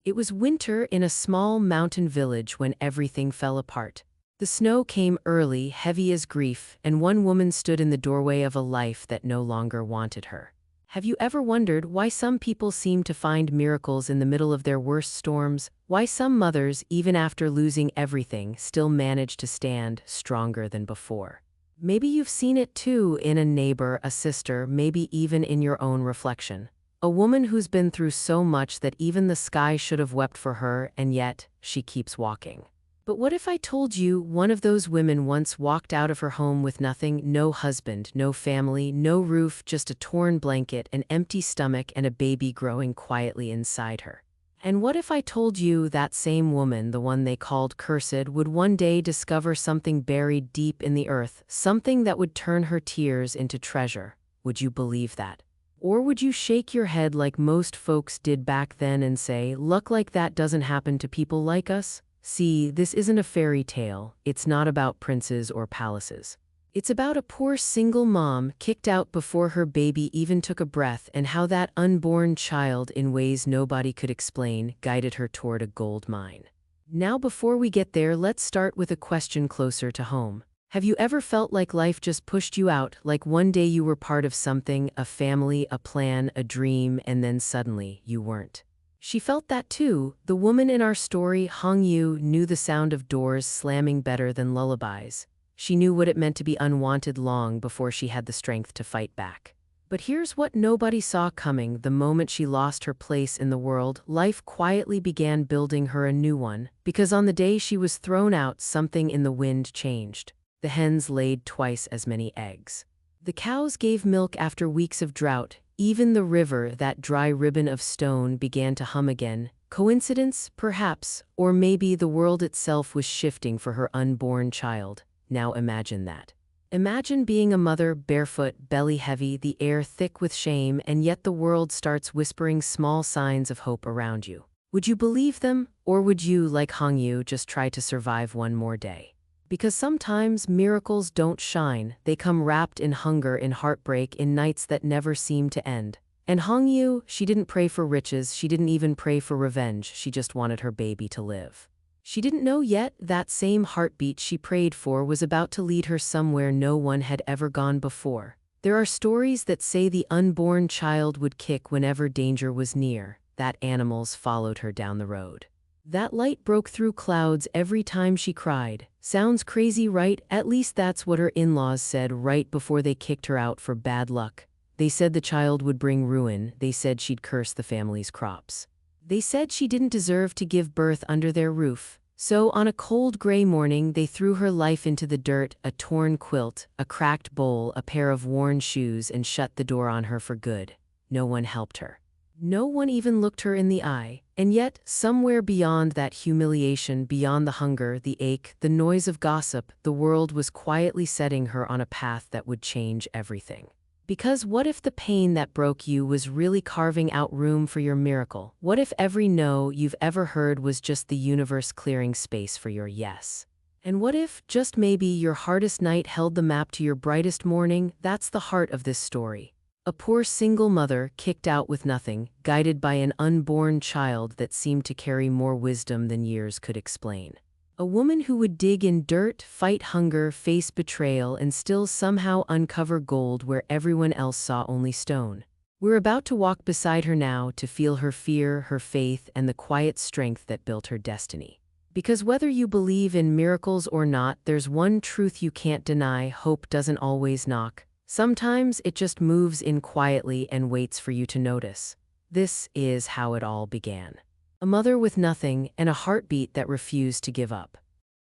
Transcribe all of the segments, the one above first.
It was winter in a small mountain village when everything fell apart. The snow came early, heavy as grief, and one woman stood in the doorway of a life that no longer wanted her. Have you ever wondered why some people seem to find miracles in the middle of their worst storms? Why some mothers, even after losing everything, still manage to stand stronger than before? Maybe you've seen it too in a neighbor, a sister, maybe even in your own reflection. A woman who's been through so much that even the sky should have wept for her, and yet she keeps walking. But what if I told you one of those women once walked out of her home with nothing, no husband, no family, no roof, just a torn blanket, an empty stomach, and a baby growing quietly inside her? And what if I told you that same woman, the one they called cursed, would one day discover something buried deep in the earth, something that would turn her tears into treasure? Would you believe that? Or would you shake your head like most folks did back then and say, luck like that doesn't happen to people like us? See, this isn't a fairy tale. It's not about princes or palaces. It's about a poor single mom kicked out before her baby even took a breath, and how that unborn child, in ways nobody could explain, guided her toward a gold mine. Now, before we get there, let's start with a question closer to home. Have you ever felt like life just pushed you out, like one day you were part of something, a family, a plan, a dream, and then suddenly you weren't? She felt that too. The woman in our story, Hong Yu, knew the sound of doors slamming better than lullabies. She knew what it meant to be unwanted long before she had the strength to fight back. But here's what nobody saw coming. The moment she lost her place in the world, life quietly began building her a new one. Because on the day she was thrown out, something in the wind changed. The hens laid twice as many eggs. The cows gave milk after weeks of drought. Even the river, that dry ribbon of stone, began to hum again. Coincidence? Perhaps. Or maybe the world itself was shifting for her unborn child. Now imagine that. Imagine being a mother, barefoot, belly heavy, the air thick with shame, and yet the world starts whispering small signs of hope around you. Would you believe them? Or would you, like Hong Yu, just try to survive one more day? Because sometimes miracles don't shine, they come wrapped in hunger, in heartbreak, in nights that never seem to end. And Hong Yu, she didn't pray for riches, she didn't even pray for revenge, she just wanted her baby to live. She didn't know yet that same heartbeat she prayed for was about to lead her somewhere no one had ever gone before. There are stories that say the unborn child would kick whenever danger was near, that animals followed her down the road. That light broke through clouds every time she cried. Sounds crazy, right? At least that's what her in-laws said right before they kicked her out for bad luck. They said the child would bring ruin. They said she'd curse the family's crops. They said she didn't deserve to give birth under their roof. So on a cold gray morning, they threw her life into the dirt, a torn quilt, a cracked bowl, a pair of worn shoes, and shut the door on her for good. No one helped her. No one even looked her in the eye. And yet, somewhere beyond that humiliation, beyond the hunger, the ache, the noise of gossip, the world was quietly setting her on a path that would change everything. Because what if the pain that broke you was really carving out room for your miracle? What if every no you've ever heard was just the universe clearing space for your yes? And what if, just maybe, your hardest night held the map to your brightest morning? That's the heart of this story. A poor single mother kicked out with nothing, guided by an unborn child that seemed to carry more wisdom than years could explain. A woman who would dig in dirt, fight hunger, face betrayal, and still somehow uncover gold where everyone else saw only stone. We're about to walk beside her now to feel her fear, her faith, and the quiet strength that built her destiny. Because whether you believe in miracles or not, there's one truth you can't deny: hope doesn't always knock. Sometimes it just moves in quietly and waits for you to notice. This is how it all began. A mother with nothing and a heartbeat that refused to give up.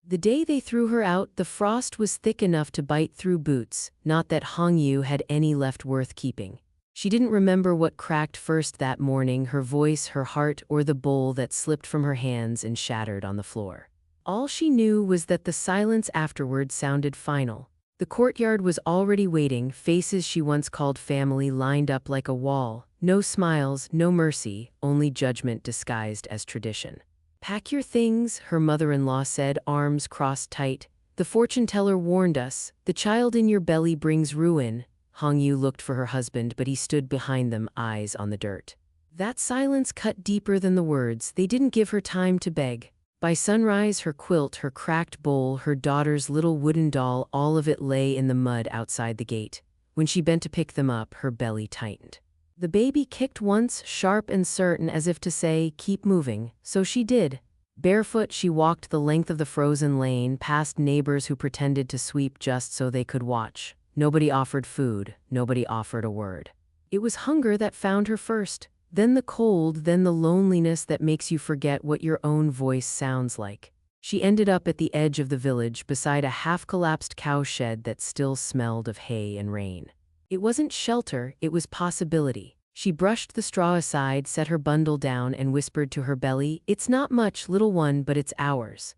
The day they threw her out, the frost was thick enough to bite through boots, not that Hong Yu had any left worth keeping. She didn't remember what cracked first that morning, her voice, her heart, or the bowl that slipped from her hands and shattered on the floor. All she knew was that the silence afterward sounded final. The courtyard was already waiting, faces she once called family lined up like a wall. No smiles, no mercy, only judgment disguised as tradition. "Pack your things," her mother-in-law said, arms crossed tight. "The fortune teller warned us. The child in your belly brings ruin." Hong Yu looked for her husband, but he stood behind them, eyes on the dirt. That silence cut deeper than the words. They didn't give her time to beg. By sunrise, her quilt, her cracked bowl, her daughter's little wooden doll, all of it lay in the mud outside the gate. When she bent to pick them up, her belly tightened. The baby kicked once, sharp and certain, as if to say, "Keep moving." So she did. Barefoot, she walked the length of the frozen lane, past neighbors who pretended to sweep just so they could watch. Nobody offered food. Nobody offered a word. It was hunger that found her first. Then the cold, then the loneliness that makes you forget what your own voice sounds like. She ended up at the edge of the village, beside a half-collapsed cow shed that still smelled of hay and rain. It wasn't shelter, it was possibility. She brushed the straw aside, set her bundle down, and whispered to her belly, "It's not much, little one, but it's ours."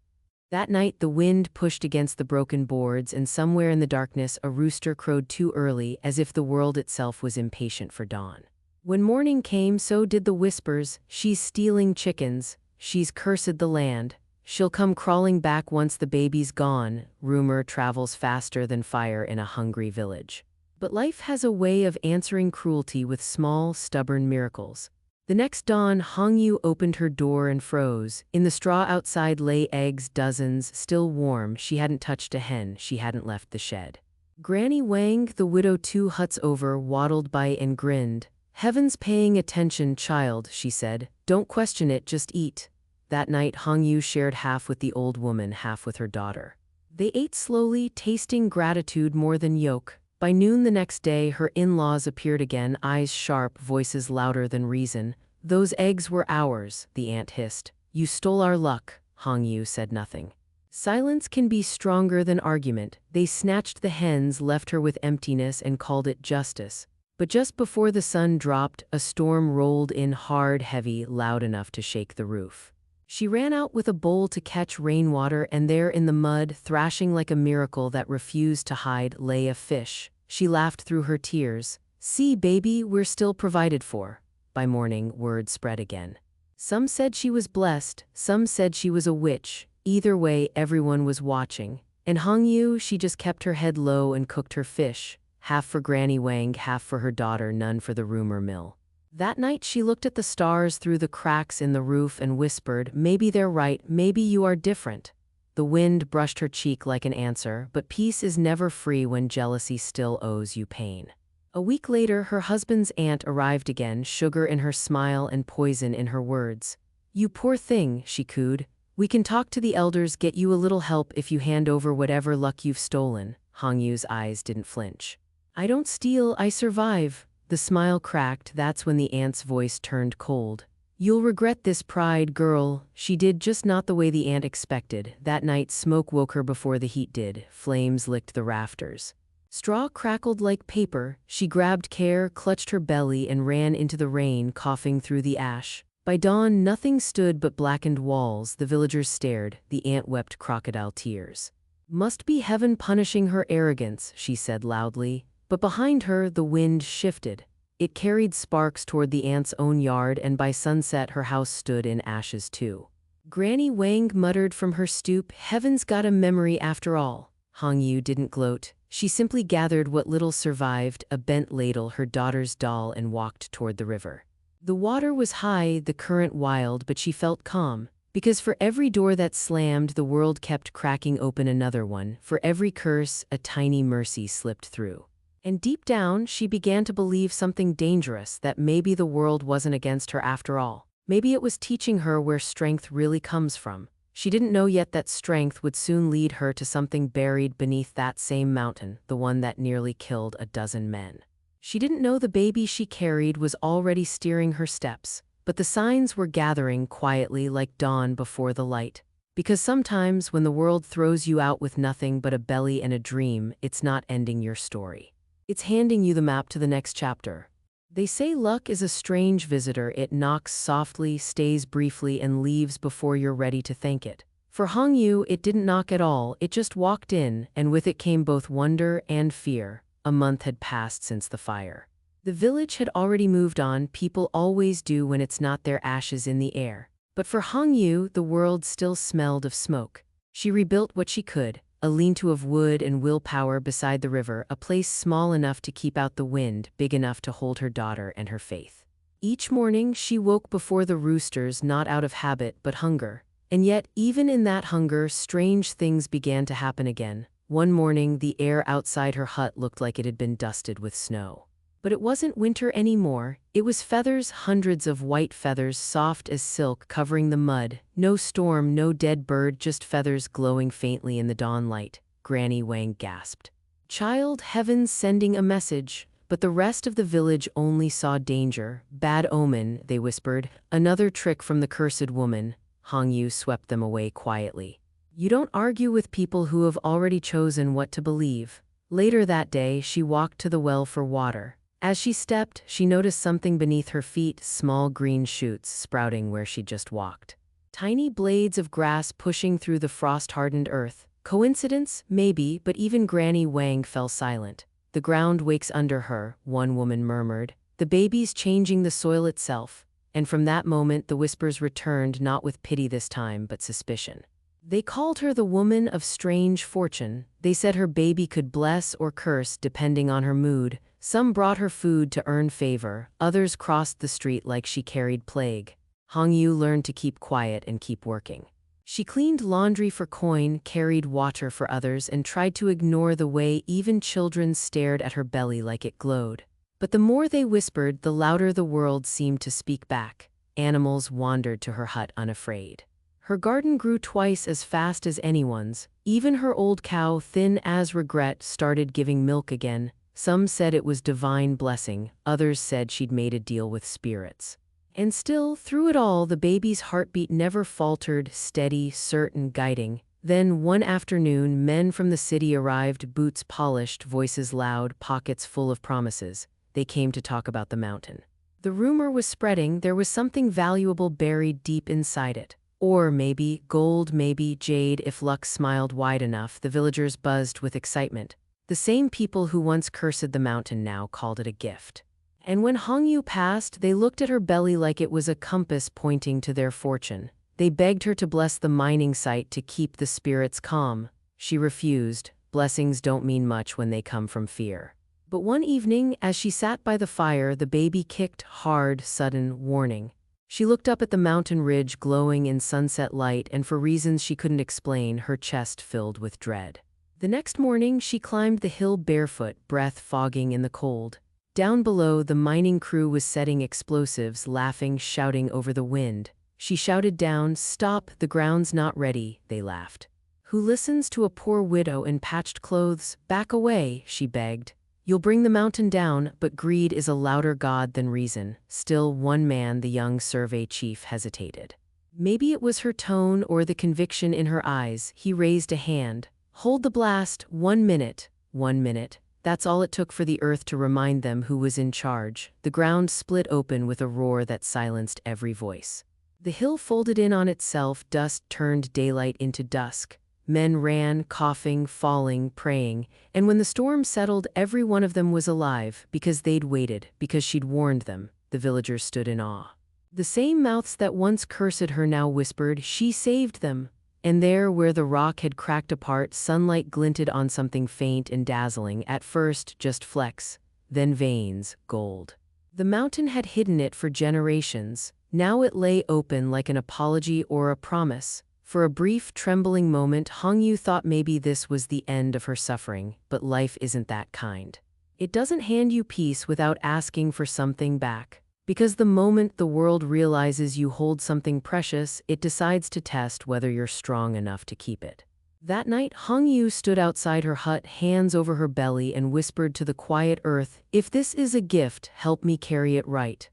That night the wind pushed against the broken boards, and somewhere in the darkness a rooster crowed too early, as if the world itself was impatient for dawn. When morning came, so did the whispers. "She's stealing chickens. She's cursed the land. She'll come crawling back once the baby's gone." Rumor travels faster than fire in a hungry village. But life has a way of answering cruelty with small, stubborn miracles. The next dawn, Hongyu opened her door and froze. In the straw outside lay eggs, dozens, still warm. She hadn't touched a hen. She hadn't left the shed. Granny Wang, the widow 2 huts over, waddled by and grinned. "Heaven's paying attention, child," she said. "Don't question it, just eat." That night, Hongyu shared half with the old woman, half with her daughter. They ate slowly, tasting gratitude more than yoke. By noon the next day, her in-laws appeared again, eyes sharp, voices louder than reason. "Those eggs were ours," the aunt hissed. "You stole our luck." Hongyu said nothing. Silence can be stronger than argument. They snatched the hens, left her with emptiness, and called it justice. But just before the sun dropped, a storm rolled in, hard, heavy, loud enough to shake the roof. She ran out with a bowl to catch rainwater, and there in the mud, thrashing like a miracle that refused to hide, lay a fish. She laughed through her tears. "See, baby, we're still provided for." By morning, word spread again. Some said she was blessed, some said she was a witch. Either way, everyone was watching. And Hongyu, she just kept her head low and cooked her fish. Half for Granny Wang, half for her daughter, none for the rumor mill. That night she looked at the stars through the cracks in the roof and whispered, "Maybe they're right, maybe you are different." The wind brushed her cheek like an answer, but peace is never free when jealousy still owes you pain. A week later, her husband's aunt arrived again, sugar in her smile and poison in her words. "You poor thing," she cooed. "We can talk to the elders, get you a little help if you hand over whatever luck you've stolen." Hongyu's eyes didn't flinch. "I don't steal, I survive." The smile cracked. That's when the aunt's voice turned cold. "You'll regret this, pride girl." She did, just not the way the aunt expected. That night smoke woke her before the heat did. Flames licked the rafters. Straw crackled like paper. She grabbed care, clutched her belly, and ran into the rain, coughing through the ash. By dawn, nothing stood but blackened walls. The villagers stared. The aunt wept crocodile tears. "Must be heaven punishing her arrogance," she said loudly. But behind her, the wind shifted. It carried sparks toward the aunt's own yard, and by sunset her house stood in ashes too. Granny Wang muttered from her stoop, "Heaven's got a memory after all." Hongyu didn't gloat. She simply gathered what little survived, a bent ladle, her daughter's doll, and walked toward the river. The water was high, the current wild, but she felt calm. Because for every door that slammed, the world kept cracking open another one. For every curse, a tiny mercy slipped through. And deep down, she began to believe something dangerous, that maybe the world wasn't against her after all. Maybe it was teaching her where strength really comes from. She didn't know yet that strength would soon lead her to something buried beneath that same mountain, the one that nearly killed a dozen men. She didn't know the baby she carried was already steering her steps, but the signs were gathering quietly like dawn before the light. Because sometimes when the world throws you out with nothing but a belly and a dream, it's not ending your story. It's handing you the map to the next chapter. They say luck is a strange visitor. It knocks softly, stays briefly, and leaves before you're ready to thank it. For Hongyu, it didn't knock at all. It just walked in, and with it came both wonder and fear. A month had passed since the fire. The village had already moved on. People always do when it's not their ashes in the air. But for Hongyu, the world still smelled of smoke. She rebuilt what she could. A lean-to of wood and willpower beside the river, a place small enough to keep out the wind, big enough to hold her daughter and her faith. Each morning she woke before the roosters, not out of habit but hunger. And yet, even in that hunger, strange things began to happen again. One morning, the air outside her hut looked like it had been dusted with snow. But it wasn't winter anymore. It was feathers, hundreds of white feathers, soft as silk, covering the mud. No storm, no dead bird, just feathers glowing faintly in the dawn light. Granny Wang gasped. Child, heaven's sending a message. But the rest of the village only saw danger. Bad omen, they whispered. Another trick from the cursed woman. Hong Yu swept them away quietly. You don't argue with people who have already chosen what to believe. Later that day, she walked to the well for water. As she stepped, she noticed something beneath her feet, small green shoots sprouting where she just walked. Tiny blades of grass pushing through the frost-hardened earth. Coincidence? Maybe, but even Granny Wang fell silent. The ground wakes under her, one woman murmured. The baby's changing the soil itself. And from that moment the whispers returned, not with pity this time, but suspicion. They called her the woman of strange fortune. They said her baby could bless or curse depending on her mood. Some brought her food to earn favor, others crossed the street like she carried plague. Hong Yu learned to keep quiet and keep working. She cleaned laundry for coin, carried water for others, and tried to ignore the way even children stared at her belly like it glowed. But the more they whispered, the louder the world seemed to speak back. Animals wandered to her hut unafraid. Her garden grew twice as fast as anyone's. Even her old cow, thin as regret, started giving milk again. Some said it was divine blessing, others said she'd made a deal with spirits. And still, through it all, the baby's heartbeat never faltered, steady, certain, guiding. Then, one afternoon, men from the city arrived, boots polished, voices loud, pockets full of promises. They came to talk about the mountain. The rumor was spreading, there was something valuable buried deep inside it. Or maybe gold, maybe jade, if luck smiled wide enough. The villagers buzzed with excitement. The same people who once cursed the mountain now called it a gift. And when Hong Yu passed, they looked at her belly like it was a compass pointing to their fortune. They begged her to bless the mining site to keep the spirits calm. She refused. Blessings don't mean much when they come from fear. But one evening, as she sat by the fire, the baby kicked hard, sudden, warning. She looked up at the mountain ridge glowing in sunset light, and for reasons she couldn't explain, her chest filled with dread. The next morning, she climbed the hill barefoot, breath fogging in the cold. Down below, the mining crew was setting explosives, laughing, shouting over the wind. She shouted down, "Stop, the ground's not ready," they laughed. "Who listens to a poor widow in patched clothes? Back away," she begged. "You'll bring the mountain down," but greed is a louder god than reason. Still, one man, the young survey chief, hesitated. Maybe it was her tone or the conviction in her eyes. He raised a hand. "Hold the blast, 1 minute. 1 minute. That's all it took for the earth to remind them who was in charge. The ground split open with a roar that silenced every voice. The hill folded in on itself, dust turned daylight into dusk. Men ran, coughing, falling, praying, and when the storm settled, every one of them was alive, because they'd waited, because she'd warned them. The villagers stood in awe. The same mouths that once cursed her now whispered, "She saved them." And there, where the rock had cracked apart, sunlight glinted on something faint and dazzling, at first just flecks, then veins, gold. The mountain had hidden it for generations. Now it lay open like an apology or a promise. For a brief, trembling moment, Hong Yu thought maybe this was the end of her suffering, but life isn't that kind. It doesn't hand you peace without asking for something back. Because the moment the world realizes you hold something precious, it decides to test whether you're strong enough to keep it. That night, Hong Yu stood outside her hut, hands over her belly, and whispered to the quiet earth, "If this is a gift, help me carry it right."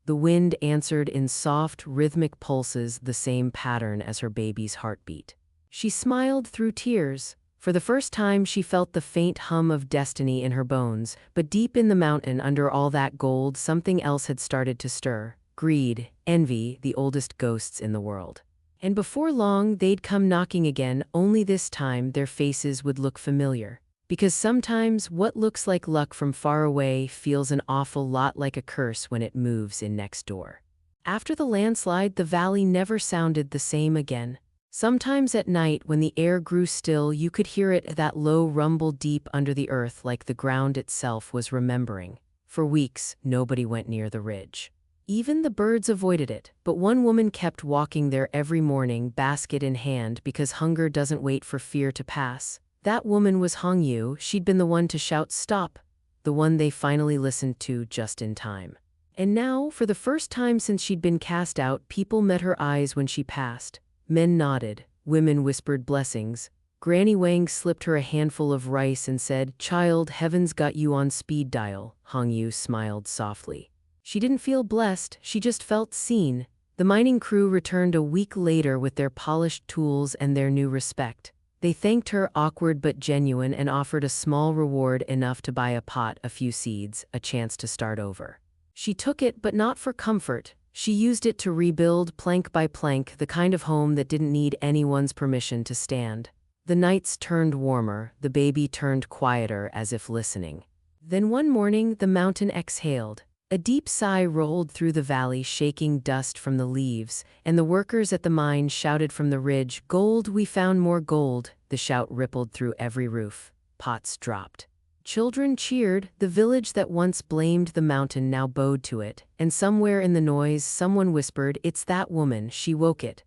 The wind answered in soft, rhythmic pulses, the same pattern as her baby's heartbeat. She smiled through tears. For the first time, she felt the faint hum of destiny in her bones, but deep in the mountain, under all that gold, something else had started to stir. Greed, envy, the oldest ghosts in the world. And before long, they'd come knocking again, only this time their faces would look familiar. Because sometimes what looks like luck from far away feels an awful lot like a curse when it moves in next door. After the landslide, the valley never sounded the same again. Sometimes at night, when the air grew still, you could hear it, that low rumble deep under the earth, like the ground itself was remembering. For weeks, nobody went near the ridge. Even the birds avoided it, but one woman kept walking there every morning, basket in hand, because hunger doesn't wait for fear to pass. That woman was Hongyu. She'd been the one to shout, "Stop!" The one they finally listened to just in time. And now, for the first time since she'd been cast out, people met her eyes when she passed. Men nodded, women whispered blessings. Granny Wang slipped her a handful of rice and said, "Child, heaven's got you on speed dial." Hongyu smiled softly. She didn't feel blessed, she just felt seen. The mining crew returned a week later with their polished tools and their new respect. They thanked her, awkward but genuine, and offered a small reward, enough to buy a pot, a few seeds, a chance to start over. She took it, but not for comfort. She used it to rebuild, plank by plank, the kind of home that didn't need anyone's permission to stand. The nights turned warmer, the baby turned quieter, as if listening. Then one morning, the mountain exhaled. A deep sigh rolled through the valley, shaking dust from the leaves, and the workers at the mine shouted from the ridge, "Gold, we found more gold." The shout rippled through every roof. Pots dropped. Children cheered. The village that once blamed the mountain now bowed to it, and somewhere in the noise, someone whispered, "It's that woman, she woke it."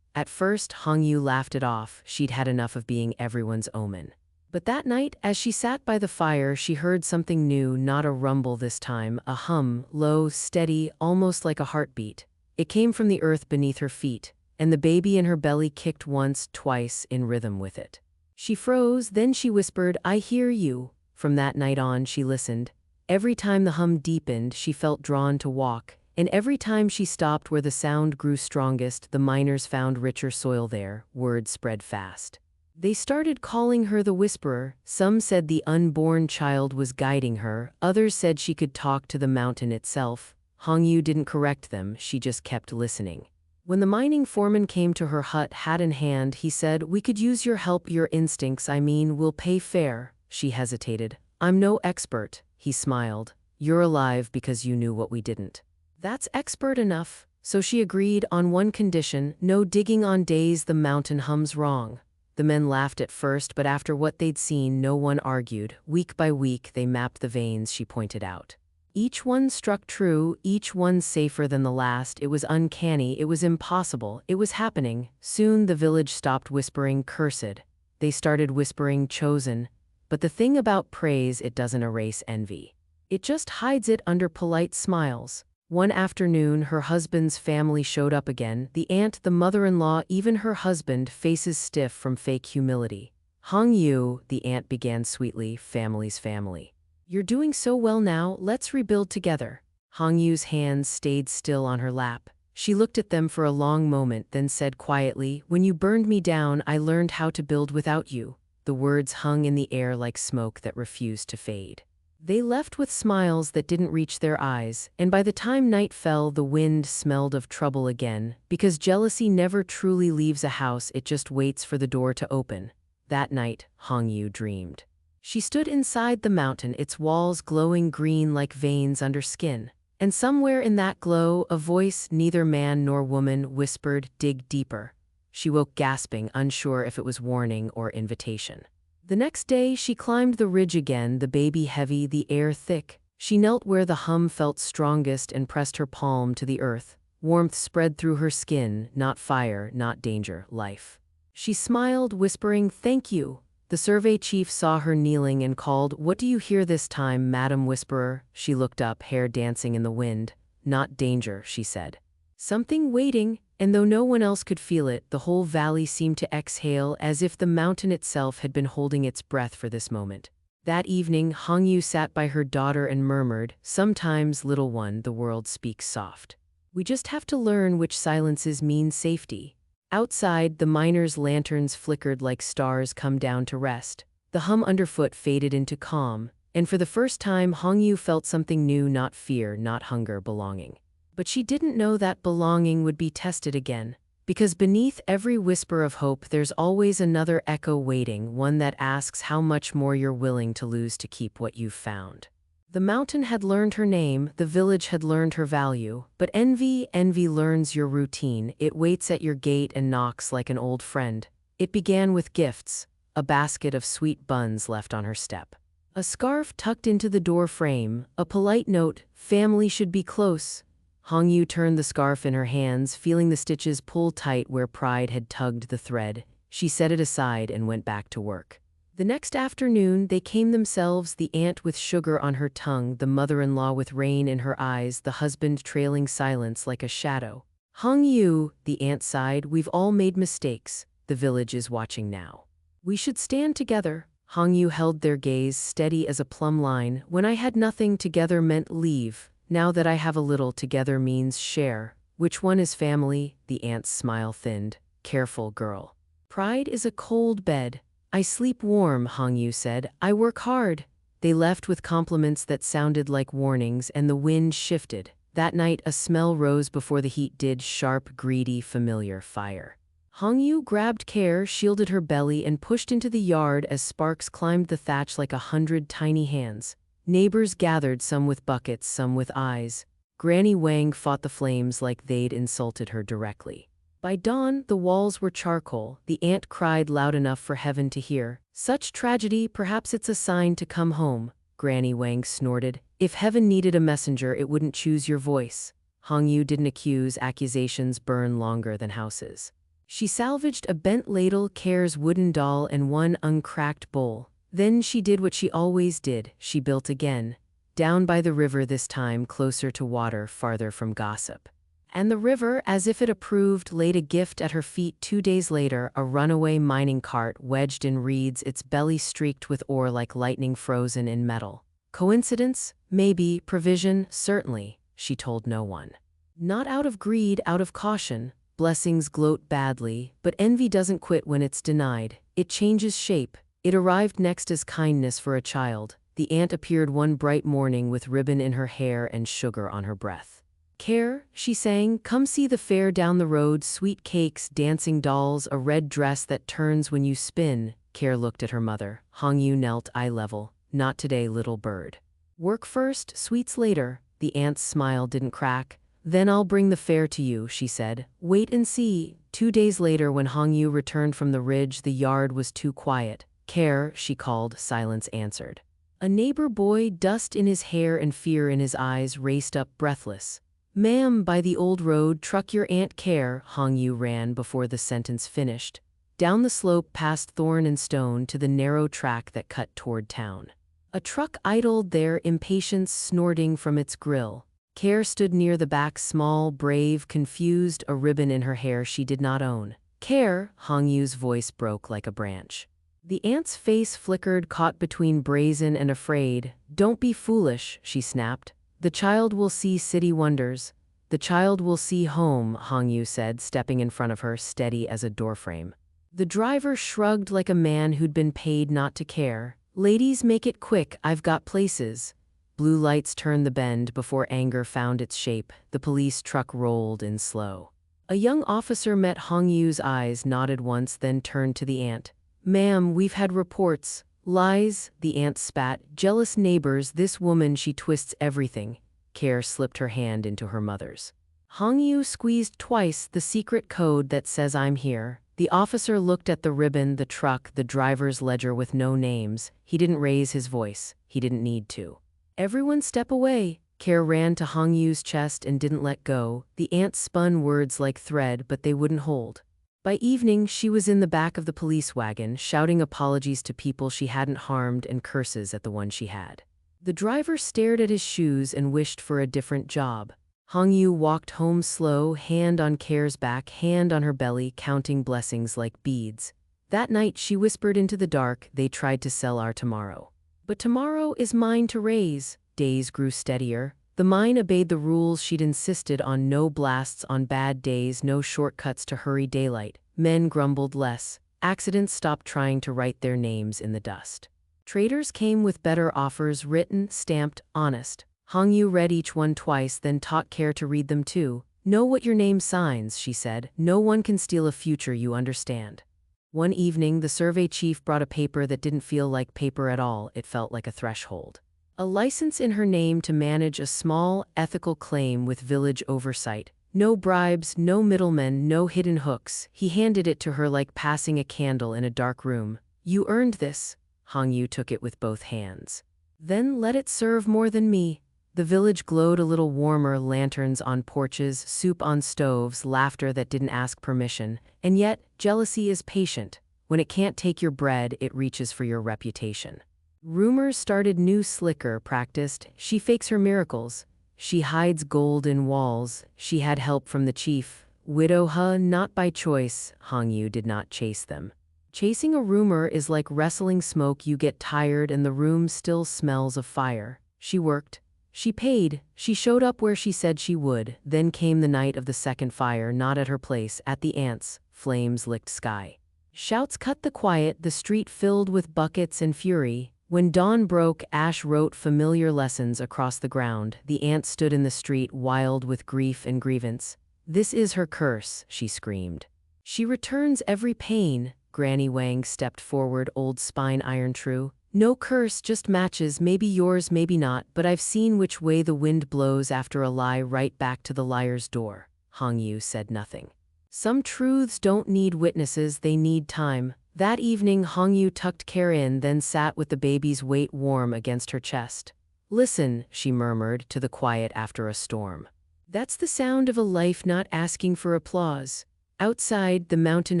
At first, Hongyu laughed it off. She'd had enough of being everyone's omen. But that night, as she sat by the fire, she heard something new, not a rumble this time, a hum, low, steady, almost like a heartbeat. It came from the earth beneath her feet, and the baby in her belly kicked once, twice, in rhythm with it. She froze, then she whispered, "I hear you." From that night on, she listened. Every time the hum deepened, she felt drawn to walk, and every time she stopped where the sound grew strongest, the miners found richer soil there. Word spread fast. They started calling her the Whisperer. Some said the unborn child was guiding her, others said she could talk to the mountain itself. Hongyu didn't correct them, she just kept listening. When the mining foreman came to her hut, hat in hand, he said, "We could use your help, your instincts, we'll pay fair." She hesitated. "I'm no expert," he smiled. "You're alive because you knew what we didn't." "That's expert enough." So she agreed, on one condition: no digging on days the mountain hums wrong. The men laughed at first, but after what they'd seen, no one argued. Week by week, they mapped the veins she pointed out. Each one struck true, each one safer than the last. It was uncanny, it was impossible, it was happening. Soon the village stopped whispering, "Cursed." They started whispering, "Chosen." But the thing about praise, it doesn't erase envy. It just hides it under polite smiles. One afternoon, her husband's family showed up again, the aunt, the mother-in-law, even her husband, faces stiff from fake humility. "Hongyu," the aunt began sweetly, "family's family. You're doing so well now, let's rebuild together." Hongyu's hands stayed still on her lap. She looked at them for a long moment, then said quietly, "When you burned me down, I learned how to build without you." The words hung in the air like smoke that refused to fade. They left with smiles that didn't reach their eyes, and by the time night fell, the wind smelled of trouble again, because jealousy never truly leaves a house, it just waits for the door to open. That night, Hongyu dreamed. She stood inside the mountain, its walls glowing green like veins under skin. And somewhere in that glow, a voice, neither man nor woman, whispered, "Dig deeper." She woke gasping, unsure if it was warning or invitation. The next day, she climbed the ridge again, the baby heavy, the air thick. She knelt where the hum felt strongest and pressed her palm to the earth. Warmth spread through her skin, not fire, not danger, life. She smiled, whispering, "Thank you." The survey chief saw her kneeling and called, "What do you hear this time, Madam Whisperer?" She looked up, hair dancing in the wind. "Not danger," she said. "Something waiting." And though no one else could feel it, the whole valley seemed to exhale, as if the mountain itself had been holding its breath for this moment. That evening, Hongyu sat by her daughter and murmured, "Sometimes, little one, the world speaks soft. We just have to learn which silences mean safety." Outside, the miners' lanterns flickered like stars come down to rest. The hum underfoot faded into calm, and for the first time, Hongyu felt something new, not fear, not hunger, belonging. But she didn't know that belonging would be tested again, because beneath every whisper of hope there's always another echo waiting, one that asks how much more you're willing to lose to keep what you've found. The mountain had learned her name, the village had learned her value, but envy learns your routine. It waits at your gate and knocks like an old friend. It began with gifts, a basket of sweet buns left on her step, a scarf tucked into the door frame, a polite note, "Family should be close." Hongyu turned the scarf in her hands, feeling the stitches pull tight where pride had tugged the thread. She set it aside and went back to work. The next afternoon, they came themselves, the aunt with sugar on her tongue, the mother-in-law with rain in her eyes, the husband trailing silence like a shadow. Hongyu, the aunt sighed, we've all made mistakes. The village is watching now. We should stand together. Hongyu held their gaze steady as a plumb line. When I had nothing, together meant leave. Now that I have a little, together means share. Which one is family? The aunt's smile thinned. Careful, girl. Pride is a cold bed. I sleep warm, Hongyu said. I work hard. They left with compliments that sounded like warnings, and the wind shifted. That night, a smell rose before the heat did, sharp, greedy, familiar fire. Hongyu grabbed Care, shielded her belly, and pushed into the yard as sparks climbed the thatch like 100 tiny hands. Neighbors gathered, some with buckets, some with eyes. Granny Wang fought the flames like they'd insulted her directly. By dawn, the walls were charcoal. The aunt cried loud enough for heaven to hear. Such tragedy, perhaps it's a sign to come home, Granny Wang snorted. If heaven needed a messenger, it wouldn't choose your voice. Hongyu didn't accuse. Accusations burn longer than houses. She salvaged a bent ladle, Care's wooden doll, and one uncracked bowl. Then she did what she always did. She built again. Down by the river this time, closer to water, farther from gossip. And the river, as if it approved, laid a gift at her feet. 2 days later, a runaway mining cart wedged in reeds, its belly streaked with ore like lightning frozen in metal. Coincidence? Maybe. Provision? Certainly. She told no one. Not out of greed, out of caution. Blessings gloat badly, but envy doesn't quit when it's denied. It changes shape. It arrived next as kindness for a child. The aunt appeared one bright morning with ribbon in her hair and sugar on her breath. Care, she sang, come see the fair down the road, sweet cakes, dancing dolls, a red dress that turns when you spin. Care looked at her mother. Hongyu knelt eye level. Not today, little bird. Work first, sweets later. The aunt's smile didn't crack. Then I'll bring the fair to you, she said. Wait and see. 2 days later, when Hongyu returned from the ridge, the yard was too quiet. Care, she called. Silence answered. A neighbor boy, dust in his hair and fear in his eyes, raced up breathless. Ma'am, by the old road, truck your Aunt Care. Hongyu ran before the sentence finished. Down the slope past thorn and stone to the narrow track that cut toward town. A truck idled there, impatience snorting from its grill. Care stood near the back, small, brave, confused, a ribbon in her hair she did not own. Care, Hongyu's voice broke like a branch. The aunt's face flickered, caught between brazen and afraid. Don't be foolish, she snapped. The child will see city wonders. The child will see home, Hongyu said, stepping in front of her, steady as a doorframe. The driver shrugged like a man who'd been paid not to care. Ladies, make it quick, I've got places. Blue lights turned the bend before anger found its shape. The police truck rolled in slow. A young officer met Hongyu's eyes, nodded once, then turned to the aunt. Ma'am, we've had reports. Lies, the aunt spat. Jealous neighbors, this woman, she twists everything. Care slipped her hand into her mother's. Hongyu squeezed twice, the secret code that says I'm here. The officer looked at the ribbon, the truck, the driver's ledger with no names. He didn't raise his voice. He didn't need to. Everyone step away. Care ran to Hongyu's chest and didn't let go. The aunt spun words like thread, but they wouldn't hold. By evening, she was in the back of the police wagon, shouting apologies to people she hadn't harmed and curses at the one she had. The driver stared at his shoes and wished for a different job. Hongyu walked home slow, hand on Care's back, hand on her belly, counting blessings like beads. That night, she whispered into the dark, they tried to sell our tomorrow. But tomorrow is mine to raise. Days grew steadier. The mine obeyed the rules she'd insisted on: no blasts on bad days, no shortcuts to hurry daylight. Men grumbled less. Accidents stopped trying to write their names in the dust. Traders came with better offers, written, stamped, honest. Hongyu read each one twice, then taught Care to read them too. Know what your name signs, she said. No one can steal a future you understand. One evening, the survey chief brought a paper that didn't feel like paper at all. It felt like a threshold. A license in her name to manage a small, ethical claim with village oversight. No bribes, no middlemen, no hidden hooks. He handed it to her like passing a candle in a dark room. You earned this. Hongyu took it with both hands. Then let it serve more than me. The village glowed a little warmer, lanterns on porches, soup on stoves, laughter that didn't ask permission. And yet, jealousy is patient. When it can't take your bread, it reaches for your reputation. Rumors started new slicker practiced. She fakes her miracles. She hides gold in walls. She had help from the chief. Widow not by choice. Hongyu did not chase them. Chasing a rumor is like wrestling smoke. You get tired and the room still smells of fire. She worked. She paid. She showed up where she said she would. Then came the night of the second fire, not at her place, at the ants. Flames licked sky. Shouts cut the quiet, the street filled with buckets and fury. When dawn broke, Ash wrote familiar lessons across the ground. The ants stood in the street, wild with grief and grievance. "This is her curse," she screamed. "She returns every pain." Granny Wang stepped forward, old spine iron true. "No curse, just matches, maybe yours, maybe not, but I've seen which way the wind blows after a lie, right back to the liar's door." Hongyu said nothing. Some truths don't need witnesses, they need time. That evening, Hongyu tucked Care in, then sat with the baby's weight warm against her chest. "Listen," she murmured to the quiet after a storm. "That's the sound of a life not asking for applause." Outside, the mountain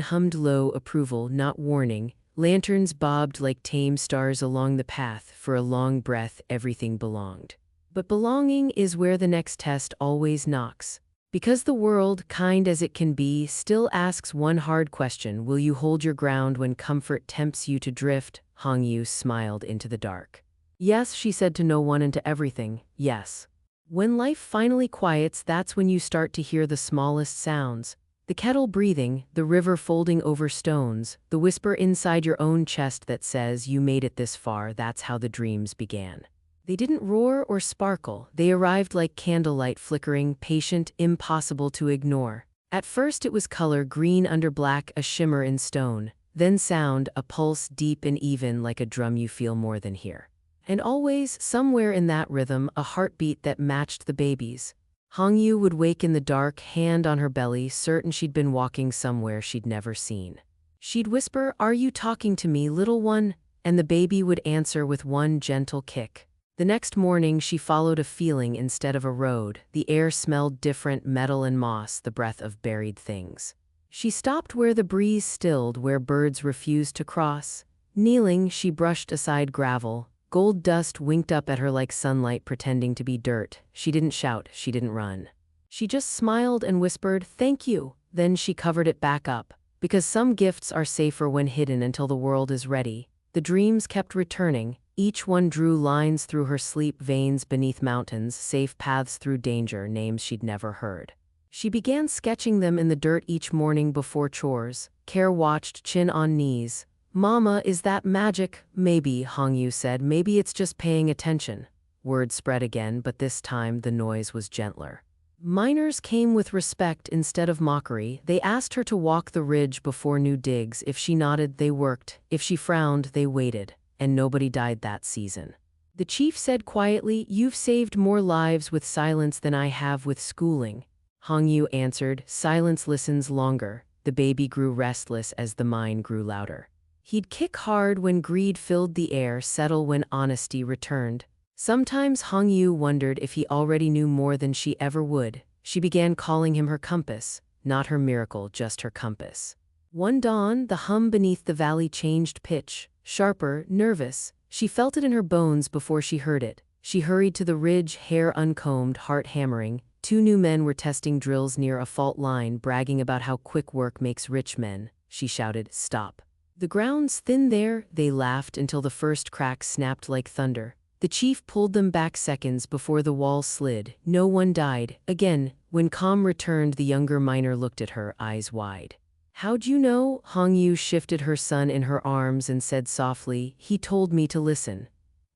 hummed low approval, not warning. Lanterns bobbed like tame stars along the path. For a long breath, everything belonged. But belonging is where the next test always knocks. Because the world, kind as it can be, still asks one hard question: will you hold your ground when comfort tempts you to drift? Hongyu smiled into the dark. "Yes," she said to no one and to everything. "Yes." When life finally quiets, that's when you start to hear the smallest sounds. The kettle breathing, the river folding over stones, the whisper inside your own chest that says you made it this far. That's how the dreams began. They didn't roar or sparkle. They arrived like candlelight, flickering, patient, impossible to ignore. At first it was color, green under black, a shimmer in stone. Then sound, a pulse deep and even, like a drum you feel more than hear. And always, somewhere in that rhythm, a heartbeat that matched the baby's. Hongyu would wake in the dark, hand on her belly, certain she'd been walking somewhere she'd never seen. She'd whisper, "Are you talking to me, little one?" And the baby would answer with one gentle kick. The next morning she followed a feeling instead of a road. The air smelled different, metal and moss, the breath of buried things. She stopped where the breeze stilled, where birds refused to cross. Kneeling, she brushed aside gravel. Gold dust winked up at her like sunlight pretending to be dirt. She didn't shout, she didn't run. She just smiled and whispered, "Thank you." Then she covered it back up. Because some gifts are safer when hidden until the world is ready. The dreams kept returning. Each one drew lines through her sleep, veins beneath mountains, safe paths through danger, names she'd never heard. She began sketching them in the dirt each morning before chores. Care watched, chin on knees. "Mama, is that magic?" "Maybe," Hongyu said. "Maybe it's just paying attention." Word spread again, but this time the noise was gentler. Miners came with respect instead of mockery. They asked her to walk the ridge before new digs. If she nodded, they worked. If she frowned, they waited. And nobody died that season. The chief said quietly, "You've saved more lives with silence than I have with schooling." Hongyu answered, "Silence listens longer." The baby grew restless as the mine grew louder. He'd kick hard when greed filled the air, settle when honesty returned. Sometimes Hongyu wondered if he already knew more than she ever would. She began calling him her compass, not her miracle, just her compass. One dawn, the hum beneath the valley changed pitch, sharper, nervous. She felt it in her bones before she heard it. She hurried to the ridge, hair uncombed, heart hammering. 2 new men were testing drills near a fault line, bragging about how quick work makes rich men. She shouted, "Stop." "The ground's thin there," they laughed until the first crack snapped like thunder. The chief pulled them back seconds before the wall slid. No one died. Again, when calm returned, the younger miner looked at her, eyes wide. "How'd you know?" Hongyu shifted her son in her arms and said softly, "He told me to listen."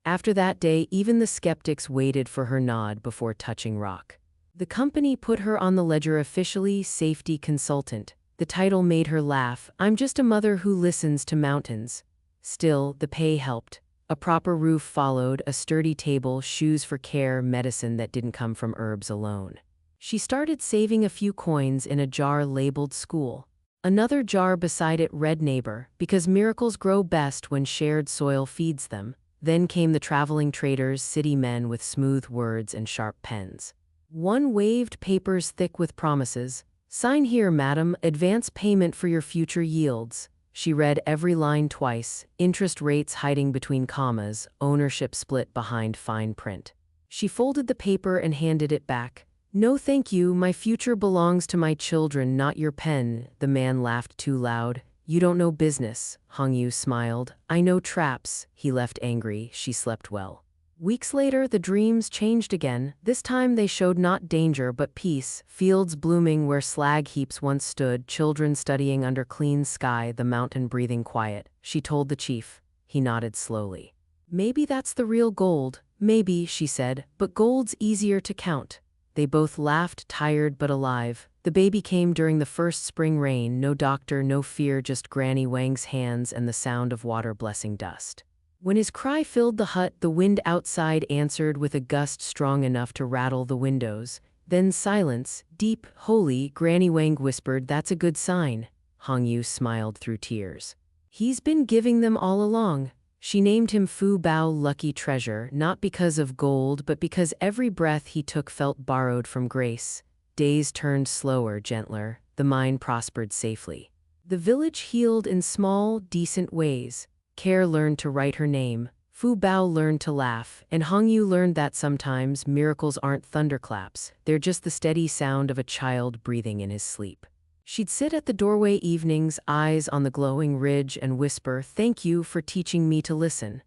After that day, even the skeptics waited for her nod before touching rock. The company put her on the ledger officially, safety consultant. The title made her laugh. "I'm just a mother who listens to mountains." Still, the pay helped. A proper roof followed, a sturdy table, shoes for Care, medicine that didn't come from herbs alone. She started saving a few coins in a jar labeled school. Another jar beside it read neighbor, because miracles grow best when shared soil feeds them. Then came the traveling traders, city men with smooth words and sharp pens. One waved papers thick with promises. "Sign here, madam, advance payment for your future yields." She read every line twice, interest rates hiding between commas, ownership split behind fine print. She folded the paper and handed it back. "No thank you, my future belongs to my children, not your pen." The man laughed too loud. "You don't know business." Hong Yu smiled. "I know traps." He left angry. She slept well. Weeks later, the dreams changed again. This time they showed not danger but peace, fields blooming where slag heaps once stood, children studying under clean sky, the mountain breathing quiet. She told the chief. He nodded slowly. "Maybe that's the real gold." "Maybe," she said, "but gold's easier to count." They both laughed, tired but alive. The baby came during the first spring rain, no doctor, no fear, just Granny Wang's hands and the sound of water blessing dust. When his cry filled the hut, the wind outside answered with a gust strong enough to rattle the windows. Then silence, deep, holy. Granny Wang whispered, "That's a good sign." Hong Yu smiled through tears. "He's been giving them all along." She named him Fu Bao, lucky treasure, not because of gold but because every breath he took felt borrowed from grace. Days turned slower, gentler. The mine prospered safely. The village healed in small, decent ways. Care learned to write her name, Fu Bao learned to laugh, and Hong Yu learned that sometimes miracles aren't thunderclaps, they're just the steady sound of a child breathing in his sleep. She'd sit at the doorway evenings, eyes on the glowing ridge, and whisper, "Thank you for teaching me to listen."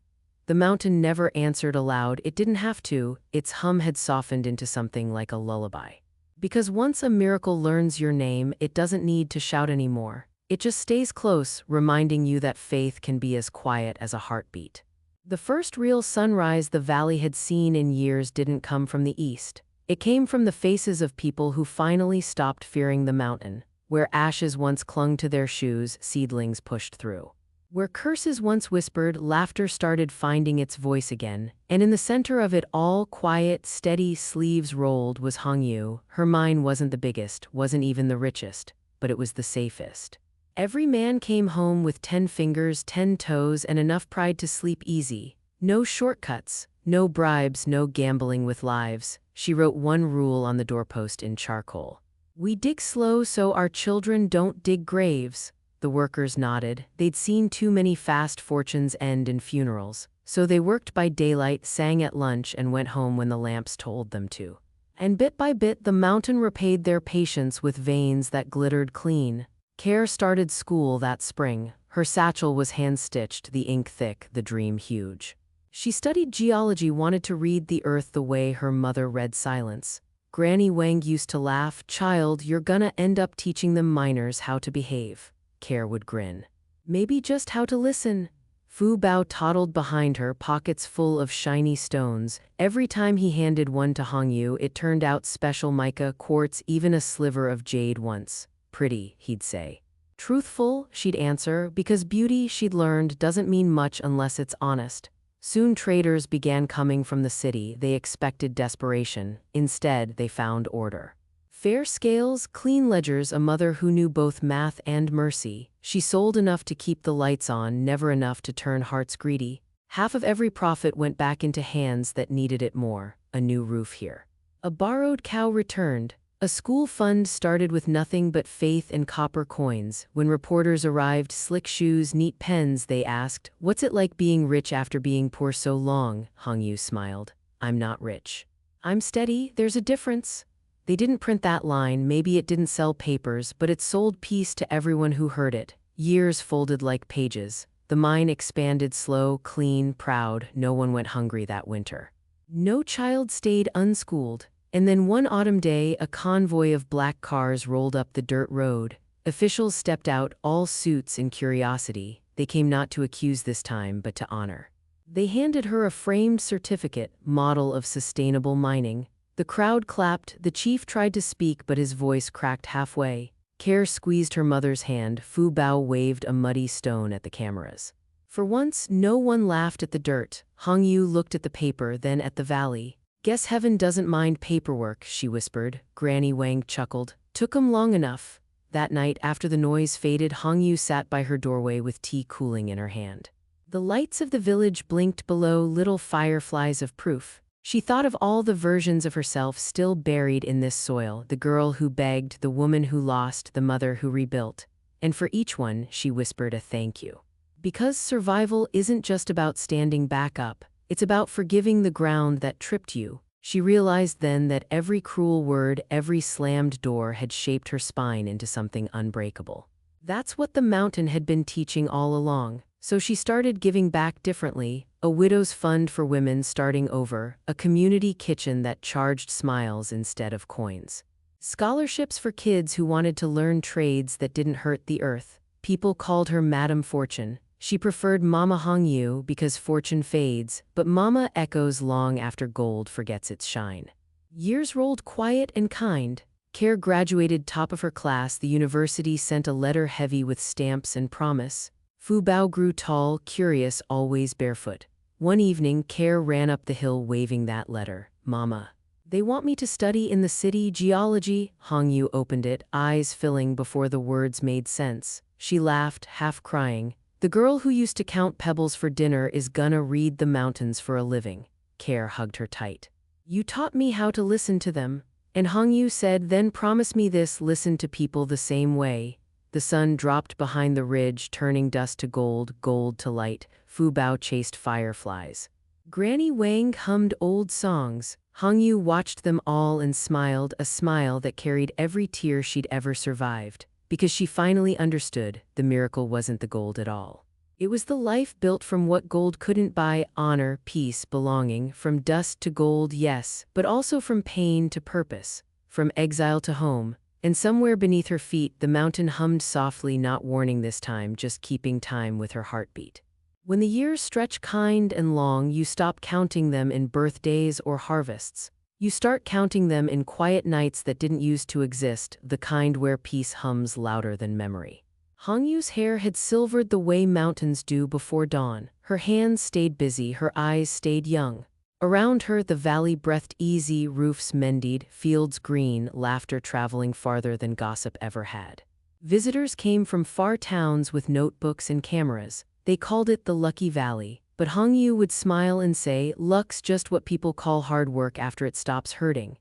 The mountain never answered aloud, it didn't have to, its hum had softened into something like a lullaby. Because once a miracle learns your name, it doesn't need to shout anymore. It just stays close, reminding you that faith can be as quiet as a heartbeat. The first real sunrise the valley had seen in years didn't come from the east. It came from the faces of people who finally stopped fearing the mountain. Where ashes once clung to their shoes, seedlings pushed through. Where curses once whispered, laughter started finding its voice again. And in the center of it all, quiet, steady, sleeves rolled, was Hong Yu. Her mind wasn't the biggest, wasn't even the richest, but it was the safest. Every man came home with 10 fingers, 10 toes, and enough pride to sleep easy. No shortcuts, no bribes, no gambling with lives. She wrote one rule on the doorpost in charcoal. "We dig slow so our children don't dig graves." The workers nodded. They'd seen too many fast fortunes end in funerals. So they worked by daylight, sang at lunch, and went home when the lamps told them to. And bit by bit, the mountain repaid their patience with veins that glittered clean. Care started school that spring. Her satchel was hand-stitched, the ink thick, the dream huge. She studied geology, wanted to read the earth the way her mother read silence. Granny Wang used to laugh, "Child, you're gonna end up teaching them miners how to behave." Care would grin. "Maybe just how to listen." Fu Bao toddled behind her, pockets full of shiny stones. Every time he handed one to Hong Yu, it turned out special mica, quartz, even a sliver of jade once. "Pretty," he'd say. "Truthful," she'd answer, because beauty, she'd learned, doesn't mean much unless it's honest. Soon traders began coming from the city. They expected desperation. Instead, they found order. Fair scales, clean ledgers, a mother who knew both math and mercy. She sold enough to keep the lights on, never enough to turn hearts greedy. Half of every profit went back into hands that needed it more. A new roof here. A borrowed cow returned. A school fund started with nothing but faith and copper coins. When reporters arrived, slick shoes, neat pens, they asked, "What's it like being rich after being poor so long?" Hong Yu smiled. "I'm not rich. I'm steady, there's a difference." They didn't print that line, maybe it didn't sell papers, but it sold peace to everyone who heard it. Years folded like pages. The mine expanded slow, clean, proud. No one went hungry that winter. No child stayed unschooled. And then one autumn day, a convoy of black cars rolled up the dirt road. Officials stepped out, all suits and curiosity. They came not to accuse this time, but to honor. They handed her a framed certificate, model of sustainable mining. The crowd clapped. The chief tried to speak, but his voice cracked halfway. Care squeezed her mother's hand. Fu Bao waved a muddy stone at the cameras. For once, no one laughed at the dirt. Hong Yu looked at the paper, then at the valley. "Guess heaven doesn't mind paperwork," she whispered. Granny Wang chuckled. "Took 'em long enough." That night, after the noise faded, Hong Yu sat by her doorway with tea cooling in her hand. The lights of the village blinked below, little fireflies of proof. She thought of all the versions of herself still buried in this soil, the girl who begged, the woman who lost, the mother who rebuilt. And for each one, she whispered a thank you. Because survival isn't just about standing back up, it's about forgiving the ground that tripped you. She realized then that every cruel word, every slammed door had shaped her spine into something unbreakable. That's what the mountain had been teaching all along. So she started giving back differently, a widow's fund for women starting over, a community kitchen that charged smiles instead of coins. Scholarships for kids who wanted to learn trades that didn't hurt the earth. People called her Madam Fortune. She preferred Mama Hongyu because fortune fades, but Mama echoes long after gold forgets its shine. Years rolled quiet and kind. Care graduated top of her class. The university sent a letter heavy with stamps and promise. Fu Bao grew tall, curious, always barefoot. One evening, Care ran up the hill waving that letter. Mama, they want me to study in the city geology. Hongyu opened it, eyes filling before the words made sense. She laughed, half crying. The girl who used to count pebbles for dinner is gonna read the mountains for a living. Care hugged her tight. You taught me how to listen to them. And Hongyu said, then promise me this, listen to people the same way. The sun dropped behind the ridge, turning dust to gold, gold to light. Fu Bao chased fireflies. Granny Wang hummed old songs. Hongyu watched them all and smiled, a smile that carried every tear she'd ever survived. Because she finally understood, the miracle wasn't the gold at all. It was the life built from what gold couldn't buy: honor, peace, belonging, from dust to gold, yes, but also from pain to purpose, from exile to home. And somewhere beneath her feet, the mountain hummed softly, not warning this time, just keeping time with her heartbeat. When the years stretch kind and long, you stop counting them in birthdays or harvests. You start counting them in quiet nights that didn't used to exist, the kind where peace hums louder than memory. Hongyu's hair had silvered the way mountains do before dawn. Her hands stayed busy, her eyes stayed young. Around her, the valley breathed easy, roofs mended, fields green, laughter traveling farther than gossip ever had. Visitors came from far towns with notebooks and cameras. They called it the Lucky Valley. But Hongyu would smile and say, luck's just what people call hard work after it stops hurting.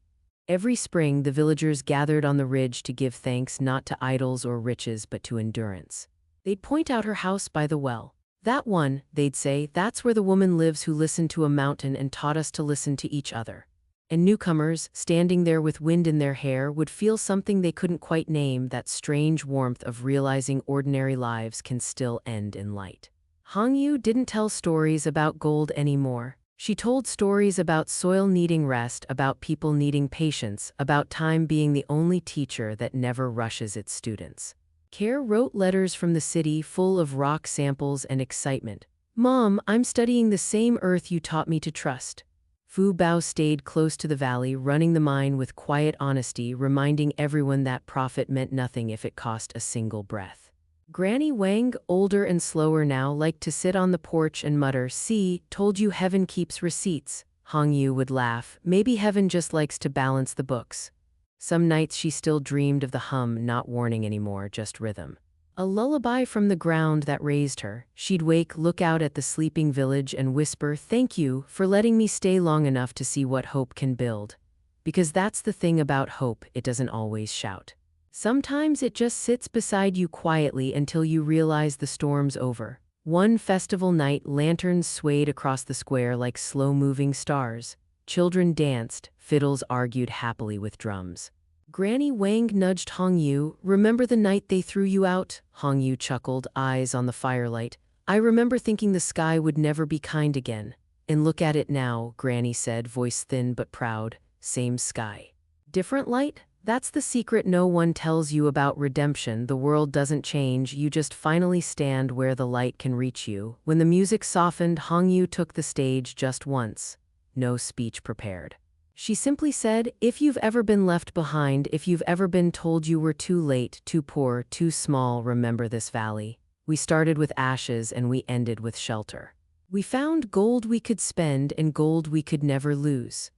Every spring, the villagers gathered on the ridge to give thanks not to idols or riches but to endurance. They'd point out her house by the well. That one, they'd say, that's where the woman lives who listened to a mountain and taught us to listen to each other. And newcomers, standing there with wind in their hair, would feel something they couldn't quite name, that strange warmth of realizing ordinary lives can still end in light. Hongyu didn't tell stories about gold anymore. She told stories about soil needing rest, about people needing patience, about time being the only teacher that never rushes its students. Care wrote letters from the city full of rock samples and excitement. Mom, I'm studying the same earth you taught me to trust. Fu Bao stayed close to the valley, running the mine with quiet honesty, reminding everyone that profit meant nothing if it cost a single breath. Granny Wang, older and slower now, liked to sit on the porch and mutter, see, told you heaven keeps receipts. Hongyu would laugh, maybe heaven just likes to balance the books. Some nights she still dreamed of the hum, not warning anymore, just rhythm. A lullaby from the ground that raised her. She'd wake, look out at the sleeping village and whisper, thank you for letting me stay long enough to see what hope can build. Because that's the thing about hope, it doesn't always shout. Sometimes it just sits beside you quietly until you realize the storm's over. One festival night, lanterns swayed across the square like slow-moving stars. Children danced, fiddles argued happily with drums. Granny Wang nudged Hongyu, remember the night they threw you out? Hongyu chuckled, eyes on the firelight. I remember thinking the sky would never be kind again. And look at it now, Granny said, voice thin but proud. Same sky. Different light? That's the secret no one tells you about redemption. The world doesn't change, you just finally stand where the light can reach you. When the music softened, Hongyu took the stage just once. No speech prepared. She simply said, if you've ever been left behind, if you've ever been told you were too late, too poor, too small, remember this valley. We started with ashes and we ended with shelter. We found gold we could spend and gold we could never lose.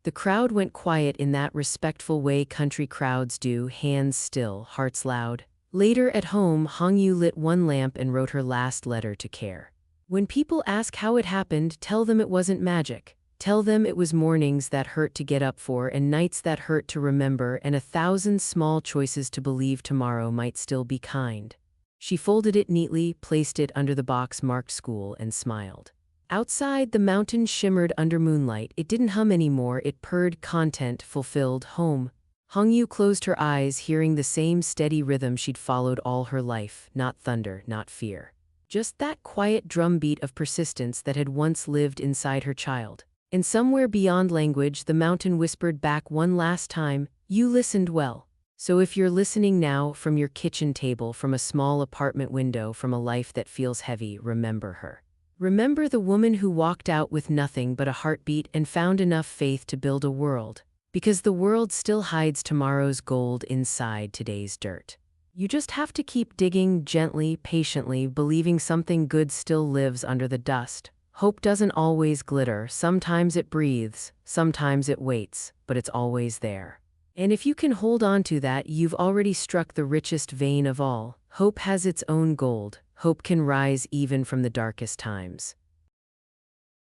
The crowd went quiet in that respectful way country crowds do, hands still, hearts loud. Later at home, Hongyu lit one lamp and wrote her last letter to Care. When people ask how it happened, tell them it wasn't magic. Tell them it was mornings that hurt to get up for and nights that hurt to remember and 1,000 small choices to believe tomorrow might still be kind. She folded it neatly, placed it under the box marked school, and smiled. Outside, the mountain shimmered under moonlight. It didn't hum anymore, it purred, content, fulfilled, home. Hongyu closed her eyes, hearing the same steady rhythm she'd followed all her life, not thunder, not fear. Just that quiet drumbeat of persistence that had once lived inside her child. And somewhere beyond language, the mountain whispered back one last time, "You listened well." So if you're listening now, from your kitchen table, from a small apartment window, from a life that feels heavy, remember her. Remember the woman who walked out with nothing but a heartbeat and found enough faith to build a world. Because the world still hides tomorrow's gold inside today's dirt. You just have to keep digging gently, patiently, believing something good still lives under the dust. Hope doesn't always glitter. Sometimes it breathes, sometimes it waits, but it's always there. And if you can hold on to that, you've already struck the richest vein of all. Hope has its own gold. Hope can rise even from the darkest times.